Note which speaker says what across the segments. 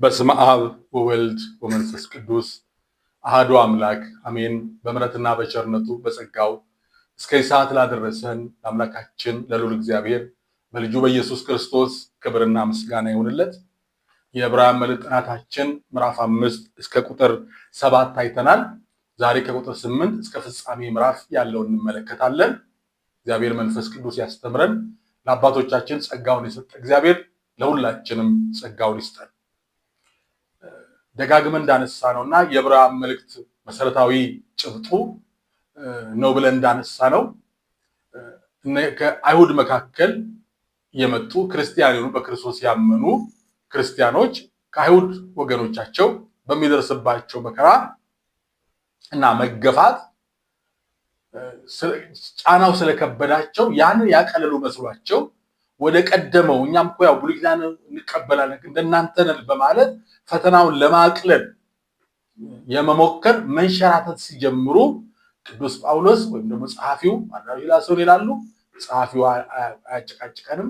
Speaker 1: በስመ አብ ወወልድ ወመንፈስ ቅዱስ አሐዱ አምላክ አሜን። በምሕረትና በቸርነቱ በጸጋው እስከዚህ ሰዓት ላደረሰን ለአምላካችን ለልዑል እግዚአብሔር በልጁ በኢየሱስ ክርስቶስ ክብርና ምስጋና ይሁንለት። የዕብራውያን መልእክት ጥናታችን ምዕራፍ 5 እስከ ቁጥር 7 አይተናል። ዛሬ ከቁጥር 8 እስከ ፍጻሜ ምዕራፍ ያለውን እንመለከታለን። እግዚአብሔር መንፈስ ቅዱስ ያስተምረን። ለአባቶቻችን ጸጋውን የሰጠ እግዚአብሔር ለሁላችንም ጸጋውን ይስጠን። ደጋግመን እንዳነሳ ነውና የዕብራውያን መልእክት መሰረታዊ ጭብጡ ነው ብለን እንዳነሳ ነው ከአይሁድ መካከል የመጡ ክርስቲያን የሆኑ በክርስቶስ ያመኑ ክርስቲያኖች ከአይሁድ ወገኖቻቸው በሚደርስባቸው መከራ እና መገፋት ጫናው ስለከበዳቸው ያንን ያቀለሉ መስሏቸው ወደ ቀደመው እኛም እኮ ያው ብሉይ ኪዳን እንቀበላለን እንደናንተ ነን በማለት ፈተናውን ለማቅለል የመሞከር መንሸራተት ሲጀምሩ ቅዱስ ጳውሎስ ወይም ደግሞ ጸሐፊው ማናዊላሶን ይላሉ። ጸሐፊው አያጨቃጭቀንም፣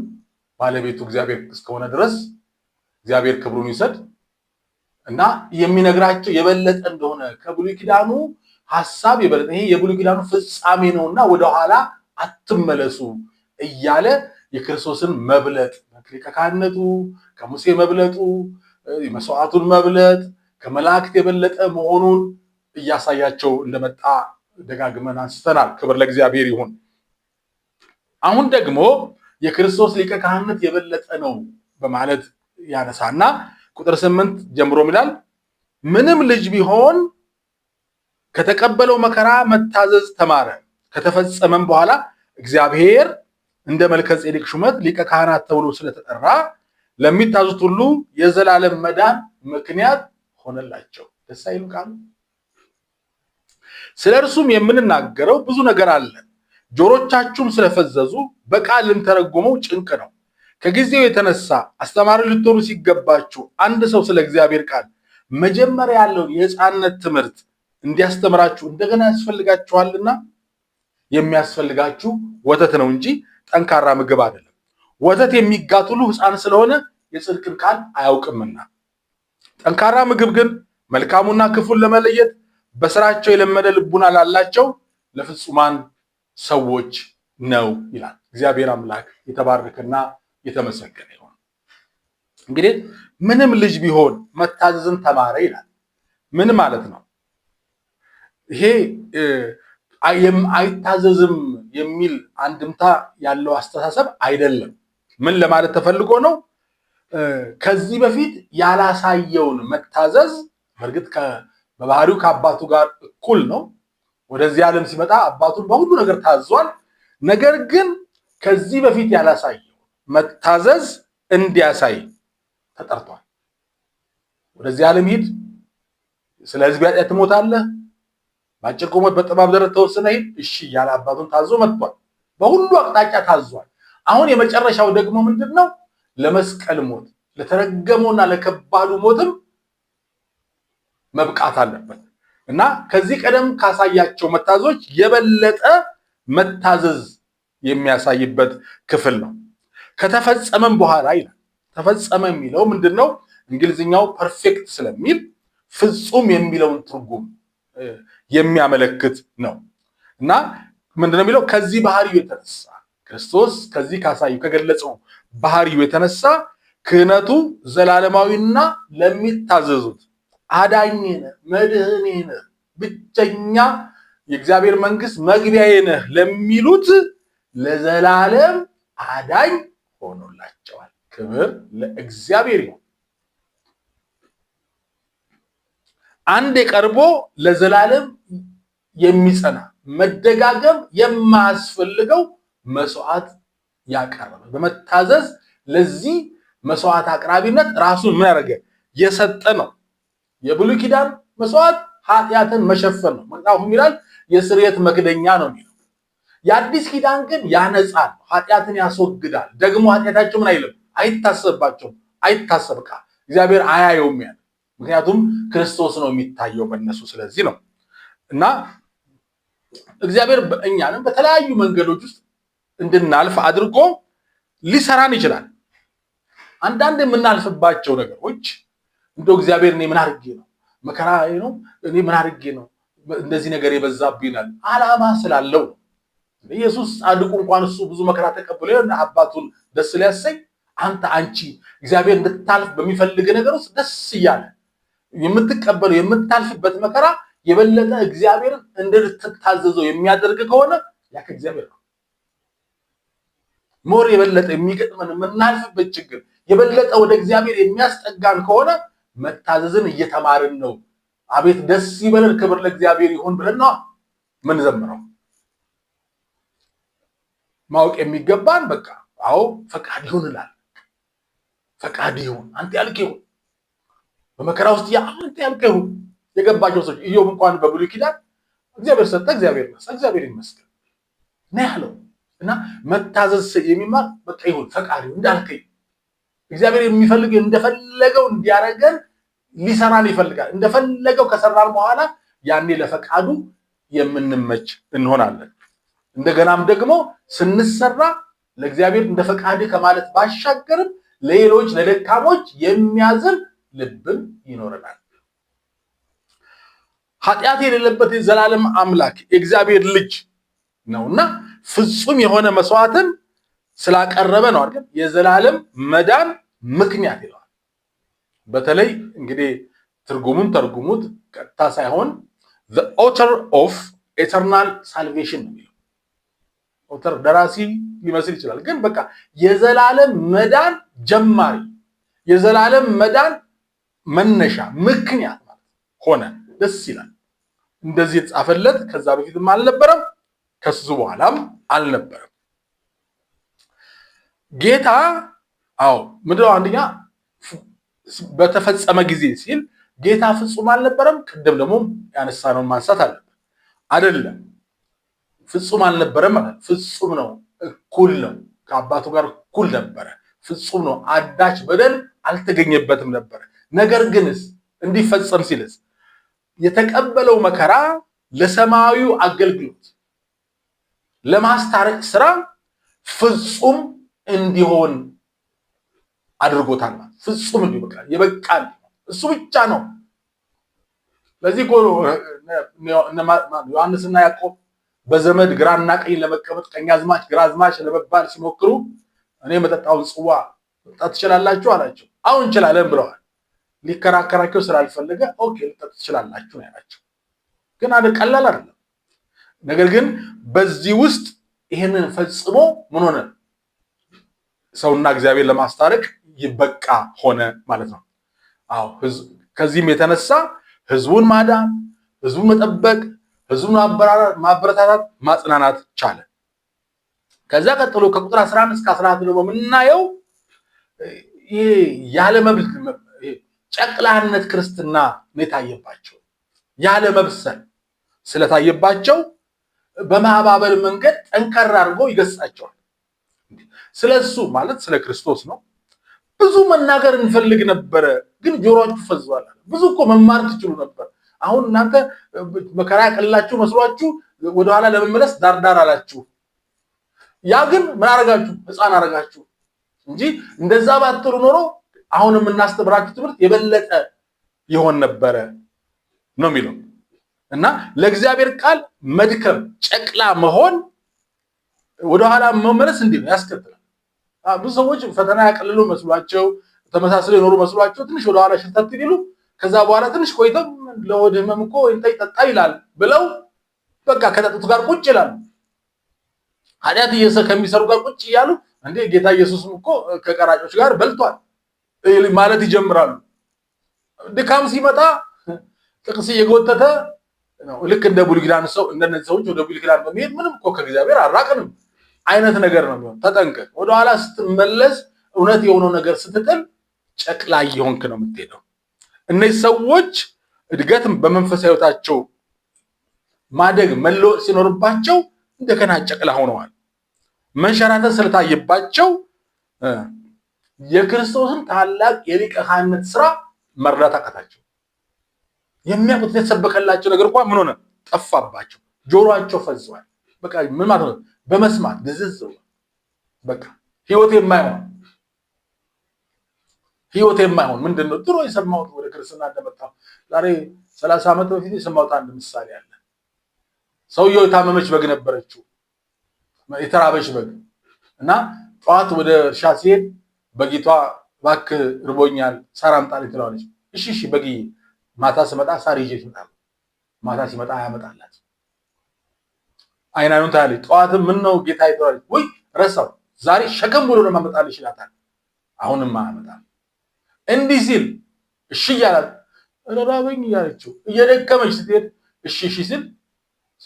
Speaker 1: ባለቤቱ እግዚአብሔር እስከሆነ ድረስ እግዚአብሔር ክብሩን ይሰድ እና የሚነግራቸው የበለጠ እንደሆነ ከብሉይ ኪዳኑ ሐሳብ የበለጠ ይሄ የብሉይ ኪዳኑ ፍጻሜ ነውና ወደኋላ አትመለሱ እያለ የክርስቶስን መብለጥ ሊቀ ካህንነቱ ከሙሴ መብለጡ መስዋዕቱን መብለጥ ከመላእክት የበለጠ መሆኑን እያሳያቸው እንደመጣ ደጋግመን አንስተናል። ክብር ለእግዚአብሔር ይሁን። አሁን ደግሞ የክርስቶስ ሊቀ ካህንነት የበለጠ ነው በማለት ያነሳና ቁጥር 8 ጀምሮ ይላል ምንም ልጅ ቢሆን ከተቀበለው መከራ መታዘዝ ተማረ። ከተፈጸመም በኋላ እግዚአብሔር እንደ መልከ ጼዴቅ ሹመት ሊቀ ካህናት ተብሎ ስለተጠራ ለሚታዙት ሁሉ የዘላለም መዳን ምክንያት ሆነላቸው። ደስ አይልም ቃሉ? ስለ እርሱም የምንናገረው ብዙ ነገር አለ። ጆሮቻችሁም ስለፈዘዙ በቃል ልንተረጎመው ጭንቅ ነው። ከጊዜው የተነሳ አስተማሪ ልትሆኑ ሲገባችሁ አንድ ሰው ስለ እግዚአብሔር ቃል መጀመሪያ ያለውን የሕፃንነት ትምህርት እንዲያስተምራችሁ እንደገና ያስፈልጋችኋልና የሚያስፈልጋችሁ ወተት ነው እንጂ ጠንካራ ምግብ አይደለም። ወተት የሚጋት ሁሉ ሕፃን ስለሆነ የጽድቅን ቃል አያውቅምና፣ ጠንካራ ምግብ ግን መልካሙና ክፉን ለመለየት በስራቸው የለመደ ልቡና ላላቸው ለፍጹማን ሰዎች ነው ይላል። እግዚአብሔር አምላክ የተባረከና የተመሰገነ ይሁን። እንግዲህ ምንም ልጅ ቢሆን መታዘዝን ተማረ ይላል። ምን ማለት ነው? ይሄ አይታዘዝም የሚል አንድምታ ያለው አስተሳሰብ አይደለም። ምን ለማለት ተፈልጎ ነው? ከዚህ በፊት ያላሳየውን መታዘዝ በእርግጥ በባህሪው ከአባቱ ጋር እኩል ነው። ወደዚህ ዓለም ሲመጣ አባቱን በሁሉ ነገር ታዟል። ነገር ግን ከዚህ በፊት ያላሳየው መታዘዝ እንዲያሳይ ተጠርቷል። ወደዚህ ዓለም ሂድ፣ ስለ ሕዝብ ኃጢአት ትሞታለህ፣ በአጭር ቁመት በጠባብ ደረት ተወስነ ሂድ፣ እሺ ያለ አባቱን ታዞ መጥቷል። በሁሉ አቅጣጫ ታዟል። አሁን የመጨረሻው ደግሞ ምንድነው? ለመስቀል ሞት፣ ለተረገመውና ለከባዱ ሞትም መብቃት አለበት እና ከዚህ ቀደም ካሳያቸው መታዘዞች የበለጠ መታዘዝ የሚያሳይበት ክፍል ነው። ከተፈጸመም በኋላ ይላል። ተፈጸመ የሚለው ምንድነው? እንግሊዝኛው ፐርፌክት ስለሚል ፍጹም የሚለውን ትርጉም የሚያመለክት ነው እና ምንድነው የሚለው? ከዚህ ባህሪው የተነሳ ክርስቶስ ከዚህ ካሳዩ ከገለጸው ባህሪው የተነሳ ክህነቱ ዘላለማዊና ለሚታዘዙት አዳኝ ነህ፣ መድህኔ ነህ፣ ብቸኛ የእግዚአብሔር መንግስት መግቢያዬ ነህ ለሚሉት ለዘላለም አዳኝ ሆኖላቸዋል። ክብር ለእግዚአብሔር ይሁን። አንድ የቀርቦ ለዘላለም የሚጸና መደጋገም የማያስፈልገው መስዋዕት ያቀረበ በመታዘዝ ለዚህ መስዋዕት አቅራቢነት ራሱን ምን ያደረገ የሰጠ ነው። የብሉይ ኪዳን መስዋዕት ኃጢአትን መሸፈን ነው። መጽሐፉ ይላል የስርየት መክደኛ ነው የሚለው። የአዲስ ኪዳን ግን ያነጻል፣ ኃጢአትን ያስወግዳል። ደግሞ ኃጢአታቸው ምን አይልም፣ አይታሰብባቸውም። አይታሰብካ እግዚአብሔር አያየውም ያለ ምክንያቱም ክርስቶስ ነው የሚታየው በእነሱ። ስለዚህ ነው እና እግዚአብሔር እኛንም በተለያዩ መንገዶች ውስጥ እንድናልፍ አድርጎ ሊሰራን ይችላል። አንዳንድ የምናልፍባቸው ነገሮች እንደው እግዚአብሔር እኔ ምን አድርጌ ነው መከራ ነው እኔ ምን አድርጌ ነው እንደዚህ ነገር የበዛብኛል? ዓላማ ስላለው ኢየሱስ ጻድቁ እንኳን እሱ ብዙ መከራ ተቀብሎ አባቱን ደስ ሊያሰኝ አንተ አንቺ እግዚአብሔር እንድታልፍ በሚፈልግ ነገር ውስጥ ደስ ይያለ የምትቀበለው የምታልፍበት መከራ የበለጠ እግዚአብሔር እንድትታዘዘው የሚያደርግ ከሆነ ያ ከእግዚአብሔር ነው። ሞር የበለጠ የሚገጥመን የምናልፍበት ችግር የበለጠ ወደ እግዚአብሔር የሚያስጠጋን ከሆነ መታዘዝን እየተማርን ነው። አቤት ደስ ይበለን ክብር ለእግዚአብሔር ይሁን ብለን ነው ምን ዘምረው ማወቅ የሚገባን በቃ አዎ ፈቃድ ይሁንላል። ፈቃድ ይሁን አንተ ያልከው በመከራ ውስጥ ያ አንተ ያልከው የገባቸው ሰዎች ኢዮብ እንኳን በብሉይ ኪዳን እግዚአብሔር ሰጠ እግዚአብሔር ይመስገን ነው ያለው እና መታዘዝ የሚማር በቃ ይሁን ፈቃድ ይሁን እንዳልከኝ እግዚአብሔር የሚፈልግ እንደፈለገው እንዲያረገን ሊሰራን ይፈልጋል። እንደፈለገው ከሰራን በኋላ ያኔ ለፈቃዱ የምንመች እንሆናለን። እንደገናም ደግሞ ስንሰራ ለእግዚአብሔር እንደ ፈቃድ ከማለት ባሻገርም ለሌሎች ለደካሞች የሚያዝን ልብን ይኖረናል። ኃጢአት የሌለበት የዘላለም አምላክ የእግዚአብሔር ልጅ ነውና ፍጹም የሆነ መስዋዕትን ስላቀረበ ነው አይደል የዘላለም መዳን ምክንያት ይለዋል። በተለይ እንግዲህ ትርጉሙን ተርጉሙት ቀጥታ ሳይሆን the author of eternal salvation ነው የሚለው author ደራሲ ሊመስል ይችላል፣ ግን በቃ የዘላለም መዳን ጀማሪ የዘላለም መዳን መነሻ ምክንያት ማለት ሆነ። ደስ ይላል። እንደዚህ የተጻፈለት ከዛ በፊትም አልነበረም ከሱ በኋላም አልነበረም። ጌታ ምንድነው አንደኛ በተፈጸመ ጊዜ ሲል ጌታ ፍጹም አልነበረም። ቀደም ደግሞ ያነሳነው ማንሳት አለበት አይደለም። ፍጹም አልነበረም ማለት ፍጹም ነው፣ እኩል ነው፣ ከአባቱ ጋር እኩል ነበረ፣ ፍጹም ነው፣ አዳች በደል አልተገኘበትም ነበር። ነገር ግንስ እንዲፈጸም ሲልስ የተቀበለው መከራ ለሰማያዊው አገልግሎት ለማስታረቅ ስራ ፍጹም እንዲሆን አድርጎታል ማለት ፍጹም እንዲሆን በቃ የበቃል እሱ ብቻ ነው። ለዚህ ዮሐንስና ያዕቆብ በዘመድ ግራና ቀኝ ለመቀመጥ ቀኛዝማች ግራዝማች ለመባል ሲሞክሩ እኔ መጠጣውን ጽዋ መጠጣት ትችላላችሁ አላቸው። አሁን እንችላለን ብለዋል። ሊከራከራቸው ስላልፈለገ ኦኬ ልጠጡ ትችላላችሁ ነው ያላቸው። ግን ቀላል አይደለም። ነገር ግን በዚህ ውስጥ ይሄንን ፈጽሞ ምን ሆነ ሰውና እግዚአብሔር ለማስታረቅ ይበቃ ሆነ ማለት ነው። ከዚህም የተነሳ ህዝቡን ማዳን፣ ህዝቡን መጠበቅ፣ ህዝቡን ማበረታታት፣ ማጽናናት ቻለ። ከዛ ቀጥሎ ከቁጥር 11 እስከ 14 ደግሞ የምናየው ይሄ ያለ መብል ጨቅላነት ክርስትና የታየባቸው ያለ መብሰል ስለታየባቸው በማባበል መንገድ ጠንከር አድርጎ ይገጻቸዋል። ስለሱ ማለት ስለ ክርስቶስ ነው። ብዙ መናገር እንፈልግ ነበረ፣ ግን ጆሮአችሁ ፈዟል። ብዙ እኮ መማር ትችሉ ነበር። አሁን እናንተ መከራ ያቀላችሁ መስሏችሁ ወደኋላ ለመመለስ ዳርዳር አላችሁ። ያ ግን ምን አረጋችሁ? ህፃን አረጋችሁ እንጂ እንደዛ ባትሩ ኖሮ አሁን የምናስተምራችሁ ትምህርት የበለጠ ይሆን ነበረ ነው የሚለው እና ለእግዚአብሔር ቃል መድከም ጨቅላ መሆን ወደኋላ መመለስ እንዴት ያስከትላል። ብዙ ሰዎች ፈተና ያቀልሉ መስሏቸው ተመሳስለው የኖሩ መስሏቸው ትንሽ ወደኋላ ሽርተት ይሉ ከዛ በኋላ ትንሽ ቆይተው ለወደ ህመም እኮ እንጠጣ ይላል ብለው በቃ ከጠጡት ጋር ቁጭ ይላሉ። ኃጢአት ከሚሰሩ ጋር ቁጭ እያሉ እንዴ ጌታ ኢየሱስም እኮ ከቀራጮች ጋር በልቷል ማለት ይጀምራሉ። ድካም ሲመጣ ጥቅስ እየጎተተ ነው። ልክ እንደ ብሉይ ኪዳን ሰው እንደነዚህ ሰዎች ወደ ብሉይ ኪዳን በመሄድ ምንም እኮ ከእግዚአብሔር አራቅንም አይነት ነገር ነው የሚሆን። ተጠንቀቅ። ወደኋላ ስትመለስ እውነት የሆነው ነገር ስትጥል ጨቅላ እየሆንክ ነው የምትሄደው። እነዚህ ሰዎች እድገትም በመንፈሳዊ ህይወታቸው ማደግ መለወጥ ሲኖርባቸው እንደገና ጨቅላ ሆነዋል። መንሸራተት ስለታየባቸው የክርስቶስን ታላቅ የሊቀ ካህንነት ስራ መርዳት አቃታቸው። የሚያውቁት የተሰበከላቸው ነገር እንኳን ምን ሆነ? ጠፋባቸው። ጆሮአቸው ፈዟል። በቃ ምን ማለት ነው? በመስማት ግዝዝ በቃ ህይወት የማይሆን ህይወት የማይሆን ምንድነው? ድሮ የሰማሁት ወደ ክርስትና እንደመጣሁ ዛሬ 30 ዓመት በፊት የሰማሁት አንድ ምሳሌ አለ። ሰውየው የታመመች በግ ነበረችው፣ የተራበች በግ እና ጠዋት ወደ እርሻ ሲሄድ በጊቷ እባክህ ርቦኛል ሳር አምጣልኝ ትለዋለች። እሺ እሺ በግዬ ማታ ስመጣ ሳር ይዤ እመጣለሁ። ማታ ሲመጣ አያመጣላት። አይናዩን ታያለች። ጠዋትም ምን ነው ጌታ ይተዋለች። ወይ ረሳው ዛሬ ሸከም ብሎ ነው ማመጣልሽ ይላታል። አሁንም አያመጣም። እንዲህ ሲል እሺ እያላት ራበኝ እያለችው እየደከመች ስትሄድ እሺ እሺ ሲል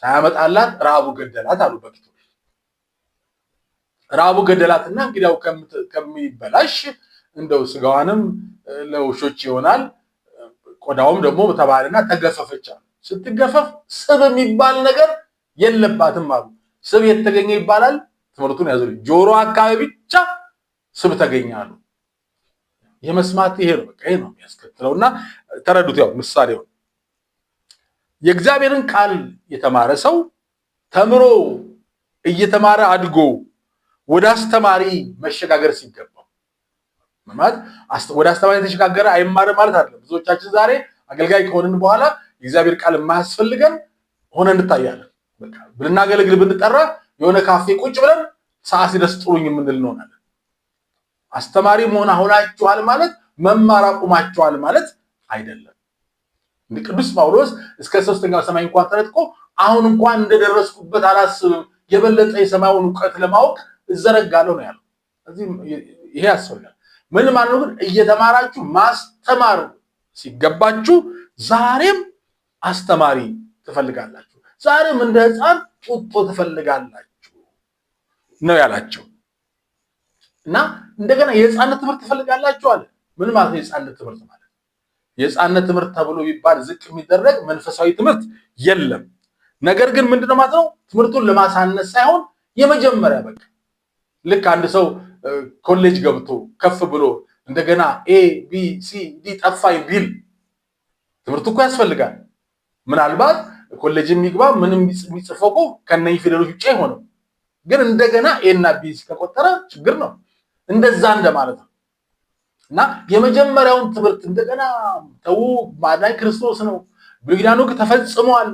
Speaker 1: ሳያመጣላት ረሃቡ ገደላት አሉ በጊቱ። ረሃቡ ገደላትና እንግዲያው ከሚበላሽ እንደው ስጋዋንም ለውሾች ይሆናል ቆዳውም ደግሞ ተባለና ተገፈፈች አሉ። ስትገፈፍ ስብ የሚባል ነገር የለባትም አሉ። ስብ የተገኘ ይባላል። ትምህርቱን ያዙ። ጆሮ አካባቢ ብቻ ስብ ተገኛሉ። የመስማት ይሄ ነው በቃ ይሄ ነው የሚያስከትለውና ተረዱት። ያው ምሳሌው የእግዚአብሔርን ቃል የተማረ ሰው ተምሮ እየተማረ አድጎ ወደ አስተማሪ መሸጋገር ሲገባው ማለት ወደ አስተማሪ ተሸጋገረ አይማርም ማለት አይደለም። ብዙዎቻችን ዛሬ አገልጋይ ከሆንን በኋላ የእግዚአብሔር ቃል የማያስፈልገን ሆነ እንታያለን። በቃ ብናገለግል ብንጠራ የሆነ ካፌ ቁጭ ብለን ሰዓት ሲደርስ ጥሩኝ የምንል እንሆናለን። አስተማሪ መሆን ሆናችኋል ማለት መማር አቁማችኋል ማለት አይደለም። ቅዱስ ጳውሎስ እስከ 3ኛው ሰማይ እንኳን ተነጥቆ አሁን እንኳን እንደደረስኩበት አላስብም፣ የበለጠ የሰማዩን ዕውቀት ለማወቅ እዘረጋለሁ ነው ያለው። ስለዚህ ይሄ ያስፈልጋል። ምን ማለት ነው ግን እየተማራችሁ ማስተማር ሲገባችሁ ዛሬም አስተማሪ ትፈልጋላችሁ፣ ዛሬም እንደ ሕፃን ጡጦ ትፈልጋላችሁ ነው ያላቸው። እና እንደገና የሕፃንነት ትምህርት ትፈልጋላችሁ አለ። ምን ማለት ነው የሕፃንነት ትምህርት ማለት? የሕፃንነት ትምህርት ተብሎ ቢባል ዝቅ የሚደረግ መንፈሳዊ ትምህርት የለም። ነገር ግን ምንድነው ማለት ነው ትምህርቱን ለማሳነስ ሳይሆን የመጀመሪያ በቃ ልክ አንድ ሰው ኮሌጅ ገብቶ ከፍ ብሎ እንደገና ኤ ቢ ሲ ዲ ጠፋኝ ቢል ትምህርቱ እኮ ያስፈልጋል። ምናልባት ኮሌጅ የሚግባ ምንም የሚጽፈው እኮ ከነዚህ ፊደሎች ውጭ አይሆንም። ግን እንደገና ኤ እና ቢ ከቆጠረ ችግር ነው። እንደዛ እንደማለት ነው። እና የመጀመሪያውን ትምህርት እንደገና ተው ማዳን ክርስቶስ ነው ብሉይ ኪዳኑ ተፈጽሟል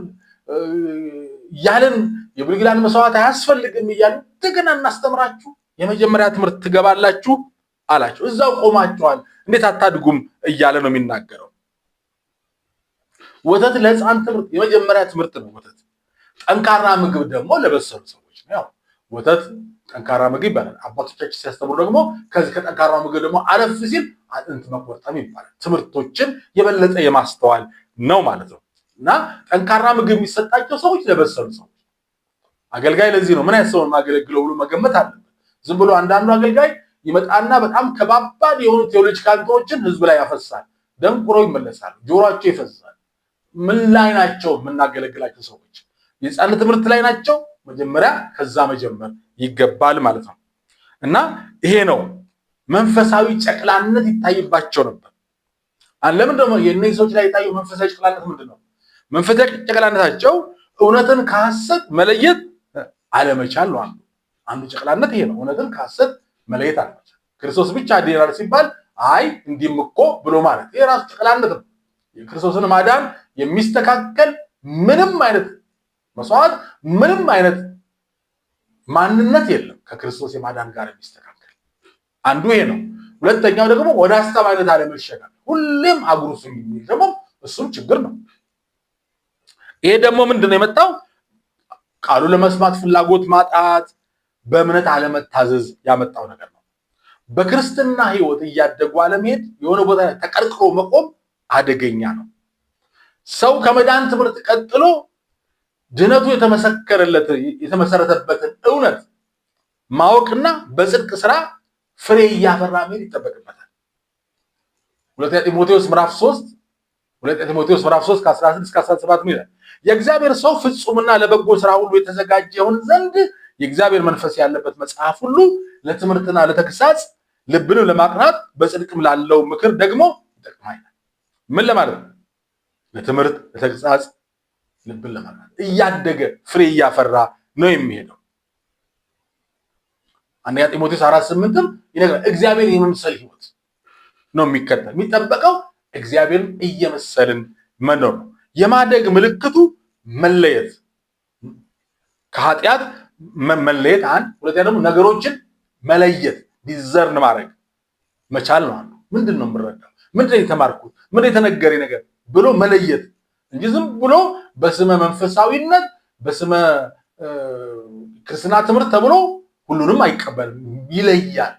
Speaker 1: ያለን የብሉይ ኪዳን መስዋዕት አያስፈልግም እያሉ እንደገና እናስተምራችሁ የመጀመሪያ ትምህርት ትገባላችሁ አላቸው። እዛው ቆማችኋል እንዴት አታድጉም እያለ ነው የሚናገረው። ወተት ለሕፃን ትምህርት የመጀመሪያ ትምህርት ነው። ወተት ጠንካራ ምግብ ደግሞ ለበሰሉ ሰዎች ነው። ያው ወተት ጠንካራ ምግብ ይባላል። አባቶቻችን ሲያስተምሩ ደግሞ ከዚህ ከጠንካራ ምግብ ደግሞ አለፍ ሲል አጥንት መቆርጠም ይባላል። ትምህርቶችን የበለጠ የማስተዋል ነው ማለት ነው። እና ጠንካራ ምግብ የሚሰጣቸው ሰዎች ለበሰሉ ሰዎች። አገልጋይ ለዚህ ነው ምን ያሰውን ማገለግለው ብሎ መገመት አለበት። ዝም ብሎ አንዳንዱ አገልጋይ ይመጣና በጣም ከባባድ የሆኑ ቴዎሎጂካል እንትኖችን ህዝብ ላይ ያፈሳል። ደንቁሮ ይመለሳሉ፣ ጆሮአቸው ይፈዛል። ምን ላይ ናቸው የምናገለግላቸው ሰዎች? የሕፃንነት ትምህርት ላይ ናቸው። መጀመሪያ ከዛ መጀመር ይገባል ማለት ነው። እና ይሄ ነው መንፈሳዊ ጨቅላነት ይታይባቸው ነበር። ለምን ደግሞ የእነዚህ ሰዎች ላይ የታየው መንፈሳዊ ጨቅላነት ምንድን ነው? መንፈሳዊ ጨቅላነታቸው እውነትን ከሐሰት መለየት አለመቻል ነው። አንዱ ጨቅላነት ይሄ ነው። እውነትን ከሐሰት መለየት አለመቻል። ክርስቶስ ብቻ አድኖናል ሲባል አይ እንዲህም እኮ ብሎ ማለት ይሄ ራሱ ጨቅላነት ነው። የክርስቶስን ማዳን የሚስተካከል ምንም አይነት መስዋዕት ምንም አይነት ማንነት የለም ከክርስቶስ የማዳን ጋር የሚስተካከል። አንዱ ይሄ ነው። ሁለተኛው ደግሞ ወደ አስተማሪነት አለመሸጋገር፣ ሁሌም አጉርሱኝ የሚል ደግሞ እሱም ችግር ነው። ይሄ ደግሞ ምንድነው የመጣው? ቃሉ ለመስማት ፍላጎት ማጣት፣ በእምነት አለመታዘዝ ያመጣው ነገር ነው። በክርስትና ሕይወት እያደጉ አለመሄድ፣ የሆነ ቦታ ላይ ተቀርቅሮ መቆም አደገኛ ነው። ሰው ከመዳን ትምህርት ቀጥሎ ድነቱ የተመሰረተበትን እውነት ማወቅና በጽድቅ ስራ ፍሬ እያፈራ መሄድ ይጠበቅበታል። ሁለተኛ ጢሞቴዎስ ምዕራፍ 3 ከ16 እስከ 17 ይላል የእግዚአብሔር ሰው ፍጹምና ለበጎ ስራ ሁሉ የተዘጋጀ ይሆን ዘንድ የእግዚአብሔር መንፈስ ያለበት መጽሐፍ ሁሉ ለትምህርትና ለተግሳጽ ልብንም ለማቅናት በጽድቅም ላለው ምክር ደግሞ ይጠቅማል። ምን ለማለት ነው? ለትምህርት ለተግሳጽ ልብን ለማቅናት እያደገ ፍሬ እያፈራ ነው የሚሄደው። አንደኛ ጢሞቴዎስ 4:8 ይነግራል እግዚአብሔር የመምሰል ህይወት ነው የሚጠበቀው እግዚአብሔርን እየመሰልን መኖር ነው። የማደግ ምልክቱ መለየት፣ ከኃጢአት መለየት አንድ፣ ሁለተኛ ደግሞ ነገሮችን መለየት ዲዘርን ማድረግ መቻል ነው። ምንድን ነው የምረዳው፣ ምንድን ነው የተማርኩት፣ ምንድን የተነገረኝ ነገር ብሎ መለየት እንጂ ዝም ብሎ በስመ መንፈሳዊነት በስመ ክርስትና ትምህርት ተብሎ ሁሉንም አይቀበልም። ይለያል፣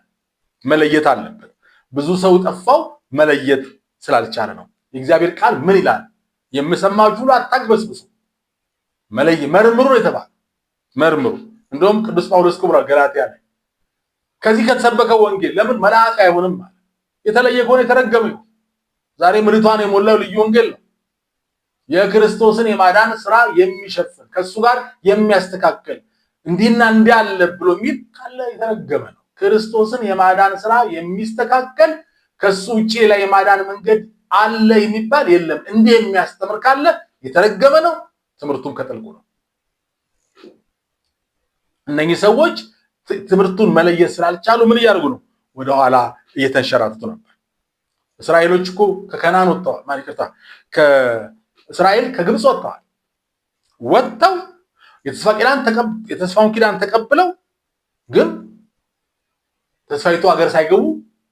Speaker 1: መለየት አለበት። ብዙ ሰው ጠፋው መለየት ስላልቻለ ነው። የእግዚአብሔር ቃል ምን ይላል? የምሰማችሁ ሁሉ አታግበስብሱ፣ መርምሩ የተባለ መርምሩ። እንደውም ቅዱስ ጳውሎስ ብሏል ገላትያ ላይ ከዚህ ከተሰበከው ወንጌል ለምን መልአክ አይሆንም ማለት የተለየ ከሆነ የተረገመ ነው። ዛሬ ምድሪቷን የሞላው ልዩ ወንጌል ነው። የክርስቶስን የማዳን ስራ የሚሸፍን ከሱ ጋር የሚያስተካክል እንዲህና እንዲህ አለ ብሎ የሚል ካለ የተረገመ ነው። ክርስቶስን የማዳን ስራ የሚስተካከል ከሱ ውጪ ላይ የማዳን መንገድ አለ የሚባል የለም። እንዲህ የሚያስተምር ካለ የተረገመ ነው። ትምህርቱም ከጥልቁ ነው። እነኚህ ሰዎች ትምህርቱን መለየት ስላልቻሉ ምን እያደረጉ ነው? ወደኋላ እየተንሸራተቱ ነበር። እስራኤሎች እኮ ከከናን ወጥተዋል። ማለትታ ከእስራኤል ከግብፅ ወጥተዋል። ወጥተው የተስፋውን ኪዳን ተቀብለው ግን ተስፋይቱ ሀገር ሳይገቡ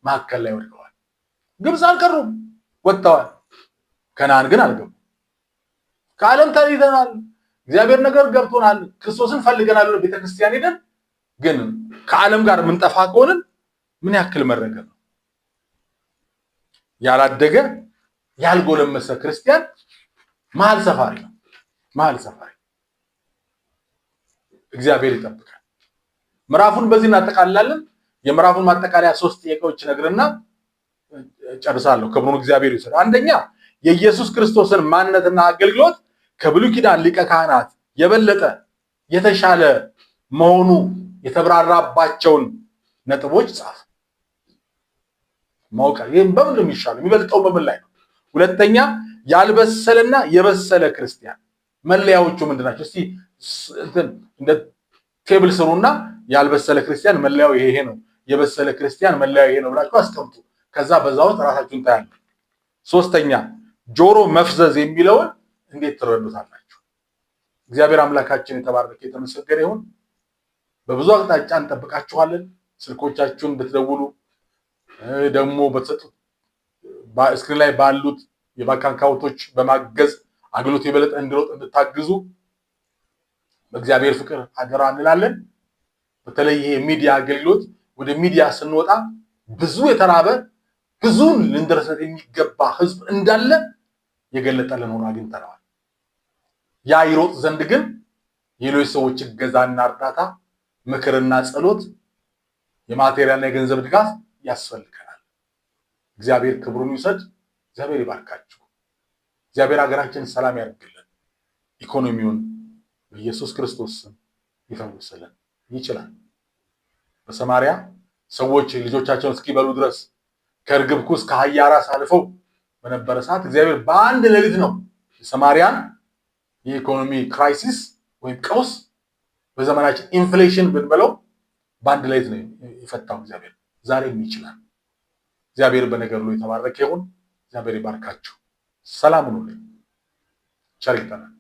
Speaker 1: መካከል ላይ ወድቀዋል። ግብፅ አልቀሩም፣ ወጥተዋል። ከናን ግን አልገቡም። ከዓለም ተለይተናል፣ እግዚአብሔር ነገር ገብቶናል፣ ክርስቶስን ፈልገናል ብሎ ቤተክርስቲያን ሄደን ግን ከዓለም ጋር የምንጠፋ ከሆንን ምን ያክል መረገም ነው። ያላደገ ያልጎለመሰ ክርስቲያን መሀል ሰፋሪ ነው። መሀል ሰፋሪ እግዚአብሔር ይጠብቃል። ምዕራፉን በዚህ እናጠቃልላለን። የምዕራፉን ማጠቃለያ 3 ጥያቄዎች ነግርና ጨርሳለሁ። ክብሩን እግዚአብሔር ይውሰድ። አንደኛ የኢየሱስ ክርስቶስን ማንነትና አገልግሎት ከብሉይ ኪዳን ሊቀ ካህናት የበለጠ የተሻለ መሆኑ የተብራራባቸውን ነጥቦች ጻፍ። ማወቅ ይሄን በምን ነው የሚሻለው? የሚበልጠው በምን ላይ ነው? ሁለተኛ ያልበሰለና የበሰለ ክርስቲያን መለያዎቹ ምንድናቸው? እስቲ እንደ ቴብል ስሩና ያልበሰለ ክርስቲያን መለያው ይሄ ነው፣ የበሰለ ክርስቲያን መለያው ይሄ ነው ብላችሁ አስቀምጡ። ከዛ በዛው ራሳችሁን ታያለ። ሶስተኛ ጆሮ መፍዘዝ የሚለውን እንዴት ትረዱታላችሁ? እግዚአብሔር አምላካችን የተባረከ የተመሰገነ ይሁን። በብዙ አቅጣጫ እንጠብቃችኋለን። ስልኮቻችሁን ብትደውሉ ደግሞ በተሰጡት ስክሪን ላይ ባሉት የባንክ አካውንቶች በማገዝ አገልግሎት የበለጠ እንዲሮጥ እንድታግዙ በእግዚአብሔር ፍቅር አደራ እንላለን። በተለይ ይሄ ሚዲያ አገልግሎት ወደ ሚዲያ ስንወጣ ብዙ የተራበ ብዙን ልንደርሰት የሚገባ ህዝብ እንዳለ የገለጠልን ሆኖ አግኝተናል። ያ ይሮጥ ዘንድ ግን የሌሎች ሰዎች እገዛና እርዳታ፣ ምክርና ጸሎት፣ የማቴሪያልና የገንዘብ ድጋፍ ያስፈልገናል። እግዚአብሔር ክብሩን ይውሰድ። እግዚአብሔር ይባርካችሁ። እግዚአብሔር ሀገራችንን ሰላም ያድርግልን። ኢኮኖሚውን በኢየሱስ ክርስቶስ ስም ይፈውስልን። ይችላል። በሰማርያ ሰዎች ልጆቻቸውን እስኪበሉ ድረስ ከእርግብ ኩስ ከአህያ ራስ አልፈው በነበረ ሰዓት እግዚአብሔር በአንድ ሌሊት ነው የሰማርያን የኢኮኖሚ ክራይሲስ ወይም ቀውስ በዘመናችን ኢንፍሌሽን ብንበለው በአንድ ሌሊት ነው የፈታው እግዚአብሔር። ዛሬም ይችላል። እግዚአብሔር በነገር ሁሉ የተባረከ ይሁን። እግዚአብሔር ይባርካችሁ። ሰላም ሁኑልኝ። ቸር ይግጠመን።